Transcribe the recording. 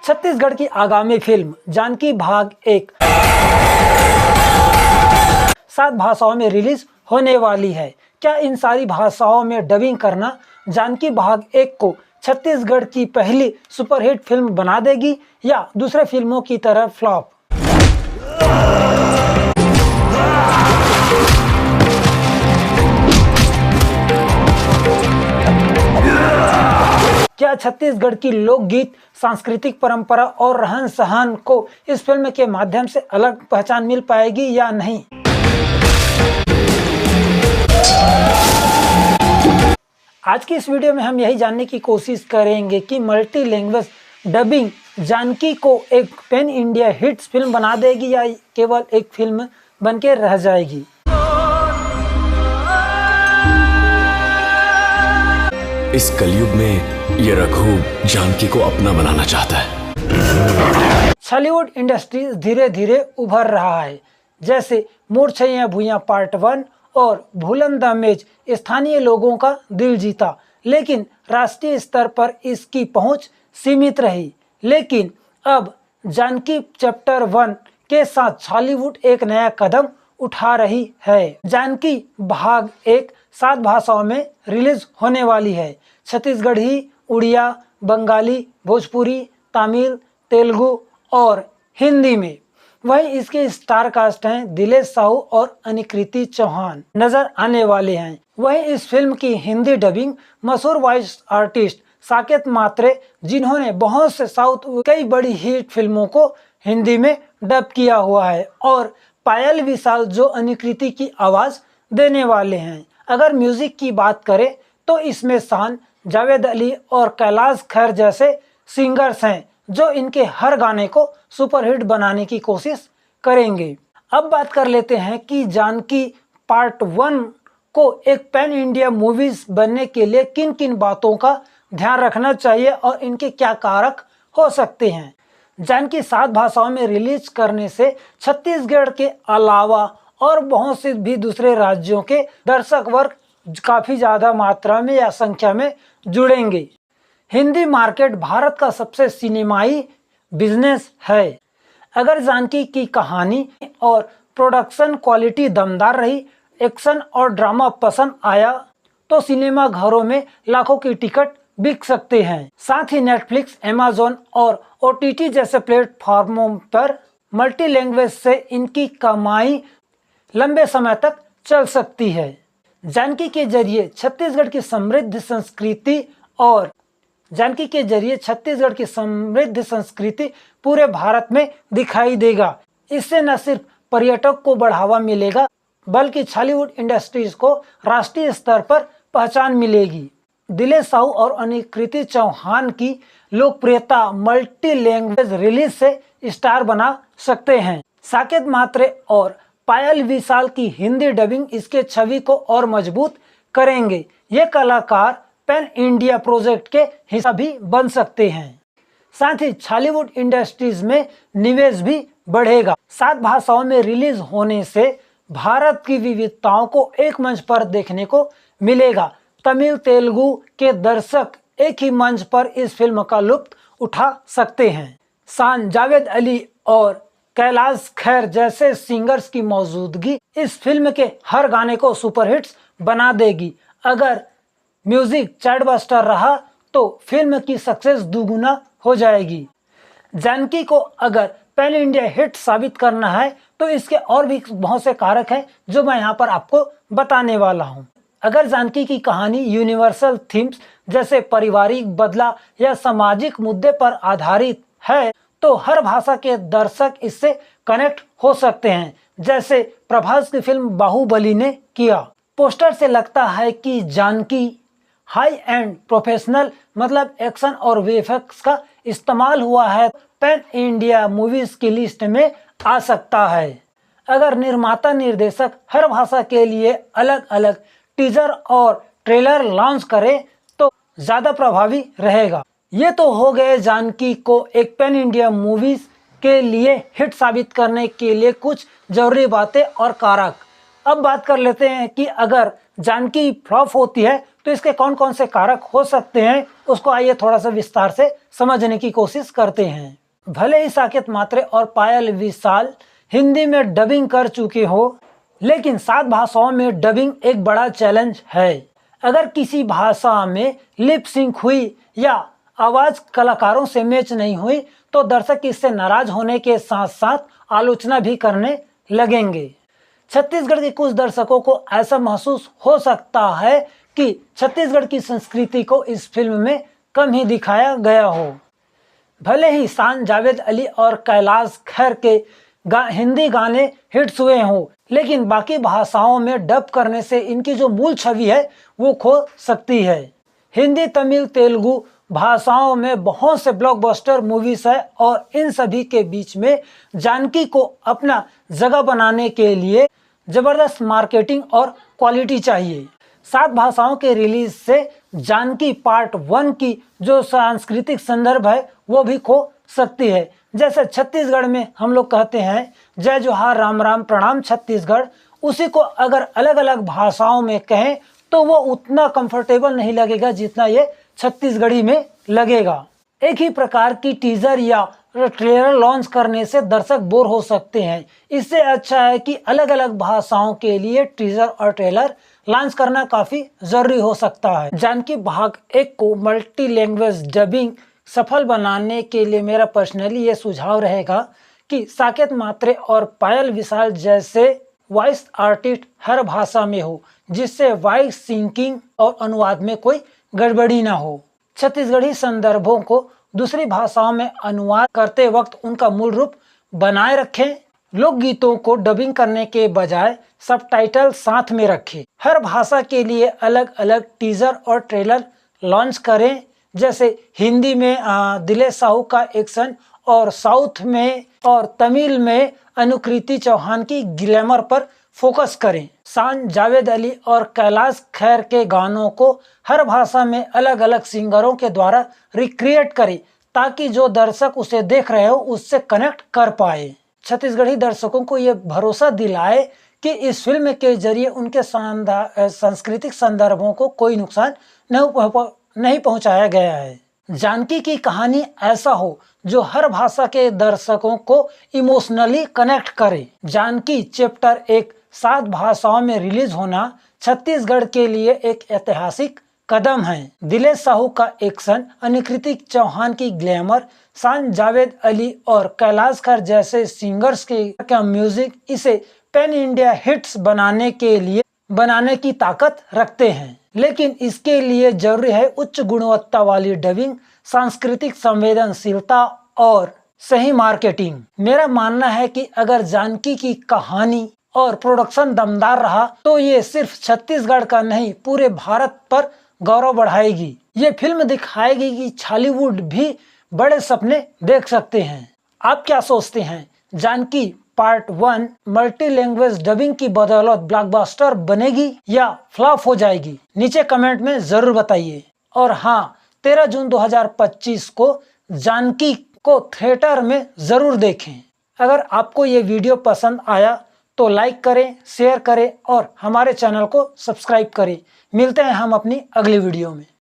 छत्तीसगढ़ की आगामी फिल्म जानकी भाग 1 7 भाषाओं में रिलीज होने वाली है। क्या इन सारी भाषाओं में डबिंग करना जानकी भाग 1 को छत्तीसगढ़ की पहली सुपरहिट फिल्म बना देगी या दूसरे फिल्मों की तरह फ्लॉप? क्या छत्तीसगढ़ की लोकगीत, सांस्कृतिक परंपरा और रहन सहन को इस फिल्म के माध्यम से अलग पहचान मिल पाएगी या नहीं? आज की इस वीडियो में हम यही जानने की कोशिश करेंगे कि मल्टी लैंग्वेज डबिंग जानकी को एक पैन इंडिया हिट्स फिल्म बना देगी या केवल एक फिल्म बनके रह जाएगी। इस कलयुग में ये रघु जानकी को अपना बनाना चाहता है। बॉलीवुड इंडस्ट्री धीरे धीरे उभर रहा है। जैसे मूर्छियां भुइयां पार्ट 1 और भूलन द मेज स्थानीय लोगों का दिल जीता, लेकिन राष्ट्रीय स्तर पर इसकी पहुंच सीमित रही। लेकिन अब जानकी चैप्टर 1 के साथ बॉलीवुड एक नया कदम उठा रही है। जानकी भाग 1 7 भाषाओं में रिलीज होने वाली है। छत्तीसगढ़ी, उड़िया, बंगाली, भोजपुरी, तमिल, तेलुगु और हिंदी में। वहीं इसके स्टार कास्ट हैं दिलेश साहू और अनिकृति चौहान नजर आने वाले हैं। वहीं इस फिल्म की हिंदी डबिंग मशहूर वॉइस आर्टिस्ट साकेत मात्रे, जिन्होंने बहुत से साउथ कई बड़ी हिट फिल्मों को हिंदी में डब किया हुआ है, और पायल विशाल जो अनिकृति की आवाज देने वाले हैं। अगर म्यूजिक की बात करें तो इसमें शान, जावेद अली और कैलाश खेर जैसे सिंगर्स हैं जो इनके हर गाने को सुपरहिट बनाने की कोशिश करेंगे। अब बात कर लेते हैं कि जानकी पार्ट 1 को एक पैन इंडिया मूवीज बनने के लिए किन किन बातों का ध्यान रखना चाहिए और इनके क्या कारक हो सकते हैं। जानकी 7 भाषाओं में रिलीज करने से छत्तीसगढ़ के अलावा और बहुत से भी दूसरे राज्यों के दर्शक वर्ग काफ़ी ज़्यादा मात्रा में या संख्या में जुड़ेंगे। हिंदी मार्केट भारत का सबसे सिनेमाई बिजनेस है। अगर जानकी की कहानी और प्रोडक्शन क्वालिटी दमदार रही, एक्शन और ड्रामा पसंद आया, तो सिनेमा घरों में लाखों की टिकट बिक सकते हैं। साथ ही नेटफ्लिक्स, अमेज़न और OTT जैसे प्लेटफॉर्मों पर मल्टी लैंग्वेज से इनकी कमाई लंबे समय तक चल सकती है। जानकी के जरिए छत्तीसगढ़ की समृद्ध संस्कृति पूरे भारत में दिखाई देगा। इससे न सिर्फ पर्यटक को बढ़ावा मिलेगा, बल्कि बॉलीवुड इंडस्ट्रीज को राष्ट्रीय स्तर पर पहचान मिलेगी। दिलेश साहू और अनिकृति चौहान की लोकप्रियता मल्टी लैंग्वेज रिलीज से स्टार बना सकते हैं। साकेत मात्रे और पायल विशाल की हिंदी डबिंग इसके छवि को और मजबूत करेंगे। ये कलाकार पैन इंडिया प्रोजेक्ट के हिस्सा भी बन सकते हैं। साथ ही बॉलीवुड इंडस्ट्रीज में निवेश भी बढ़ेगा। 7 भाषाओं में रिलीज होने से भारत की विविधताओं को एक मंच पर देखने को मिलेगा। तमिल, तेलुगु के दर्शक एक ही मंच पर इस फिल्म का लुत्फ उठा सकते हैं। शान, जावेद अली और कैलाश खेर जैसे सिंगर्स की मौजूदगी इस फिल्म के हर गाने को सुपरहिट्स बना देगी। अगर म्यूजिक चार्टबस्टर रहा तो फिल्म की सक्सेस दुगुना हो जाएगी। जानकी को अगर पैन इंडिया हिट साबित करना है तो इसके और भी बहुत से कारक हैं जो मैं यहाँ पर आपको बताने वाला हूँ। अगर जानकी की कहानी यूनिवर्सल थीम्स जैसे पारिवारिक बदला या सामाजिक मुद्दे पर आधारित है तो हर भाषा के दर्शक इससे कनेक्ट हो सकते हैं, जैसे प्रभास की फिल्म बाहुबली ने किया। पोस्टर से लगता है कि जानकी हाई एंड प्रोफेशनल मतलब एक्शन और VFX का इस्तेमाल हुआ है, पैन इंडिया मूवीज की लिस्ट में आ सकता है। अगर निर्माता निर्देशक हर भाषा के लिए अलग अलग टीजर और ट्रेलर लॉन्च करें तो ज़्यादा प्रभावी रहेगा। ये तो हो गए जानकी को एक पैन इंडिया मूवीज के लिए हिट साबित करने के लिए कुछ जरूरी बातें और कारक। अब बात कर लेते हैं कि अगर जानकी फ्लॉप होती है तो इसके कौन कौन से कारक हो सकते हैं, उसको आइए थोड़ा सा विस्तार से समझने की कोशिश करते हैं। भले ही साकेत मात्रे और पायल विशाल हिंदी में डबिंग कर चुके हो, लेकिन 7 भाषाओं में डबिंग एक बड़ा चैलेंज है। अगर किसी भाषा में लिप सिंक हुई या आवाज कलाकारों से मैच नहीं हुई तो दर्शक इससे नाराज होने के साथ साथ आलोचना भी करने लगेंगे। छत्तीसगढ़ के कुछ दर्शकों को ऐसा महसूस हो सकता है कि छत्तीसगढ़ की संस्कृति को इस फिल्म में कम ही दिखाया गया हो। भले ही शान जावेद अली और कैलाश खेर के हिंदी गाने हिट्स हुए हों, लेकिन बाकी भाषाओं में डब करने से इनकी जो मूल छवि है वो खो सकती है। हिंदी, तमिल, तेलुगु भाषाओं में बहुत से ब्लॉकबस्टर मूवीज है और इन सभी के बीच में जानकी को अपना जगह बनाने के लिए जबरदस्त मार्केटिंग और क्वालिटी चाहिए। 7 भाषाओं के रिलीज से जानकी पार्ट 1 की जो सांस्कृतिक संदर्भ है वो भी खो सकती है। जैसे छत्तीसगढ़ में हम लोग कहते हैं जय जोहार राम राम प्रणाम छत्तीसगढ़, उसी को अगर अलग अलग भाषाओं में कहें तो वो उतना कंफर्टेबल नहीं लगेगा जितना ये छत्तीसगढ़ी में लगेगा। एक ही प्रकार की टीजर या ट्रेलर लॉन्च करने से दर्शक बोर हो सकते हैं। इससे अच्छा है कि अलग अलग भाषाओं के लिए टीजर और ट्रेलर लॉन्च करना काफ़ी ज़रूरी हो सकता है। जानकी भाग 1 को मल्टी लैंग्वेज डबिंग सफल बनाने के लिए मेरा पर्सनली ये सुझाव रहेगा कि साकेत मात्रे और पायल विशाल जैसे वॉइस आर्टिस्ट हर भाषा में हो, जिससे वॉइस सिंकिंग और अनुवाद में कोई गड़बड़ी ना हो। छत्तीसगढ़ी संदर्भों को दूसरी भाषाओं में अनुवाद करते वक्त उनका मूल रूप बनाए रखें। लोकगीतों को डबिंग करने के बजाय सबटाइटल साथ में रखें। हर भाषा के लिए अलग अलग टीजर और ट्रेलर लॉन्च करें। जैसे हिंदी में दिलेश साहू का एक्शन और साउथ में और तमिल में अनुकृति चौहान की ग्लैमर पर फोकस करें। शान जावेद अली और कैलाश खेर के गानों को हर भाषा में अलग अलग सिंगरों के द्वारा रिक्रिएट करें ताकि जो दर्शक उसे देख रहे हो उससे कनेक्ट कर पाए। छत्तीसगढ़ी दर्शकों को ये भरोसा दिलाए कि इस फिल्म के जरिए उनके सांस्कृतिक संदर्भों को कोई नुकसान नहीं पहुंचाया गया है। जानकी की कहानी ऐसा हो जो हर भाषा के दर्शकों को इमोशनली कनेक्ट करे। जानकी चैप्टर 1 7 भाषाओं में रिलीज होना छत्तीसगढ़ के लिए एक ऐतिहासिक कदम है। दिलेश साहू का एक्शन, अनुकृति चौहान की ग्लैमर, शान जावेद अली और कैलाश खेर जैसे सिंगर्स के म्यूजिक इसे पैन इंडिया हिट्स बनाने की ताकत रखते हैं। लेकिन इसके लिए जरूरी है उच्च गुणवत्ता वाली डबिंग, सांस्कृतिक संवेदनशीलता और सही मार्केटिंग। मेरा मानना है कि अगर जानकी की कहानी और प्रोडक्शन दमदार रहा तो ये सिर्फ छत्तीसगढ़ का नहीं पूरे भारत पर गौरव बढ़ाएगी। ये फिल्म दिखाएगी कि बॉलीवुड भी बड़े सपने देख सकते हैं। आप क्या सोचते हैं? Janaki part 1 multi language dubbing की बदौलत ब्लॉकबस्टर बनेगी या फ्लॉप हो जाएगी? नीचे कमेंट में जरूर बताइए। और हाँ, 13 जून 2025 को जानकी को थिएटर में जरूर देखें। अगर आपको ये वीडियो पसंद आया तो लाइक करें, शेयर करें और हमारे चैनल को सब्सक्राइब करें। मिलते हैं हम अपनी अगली वीडियो में।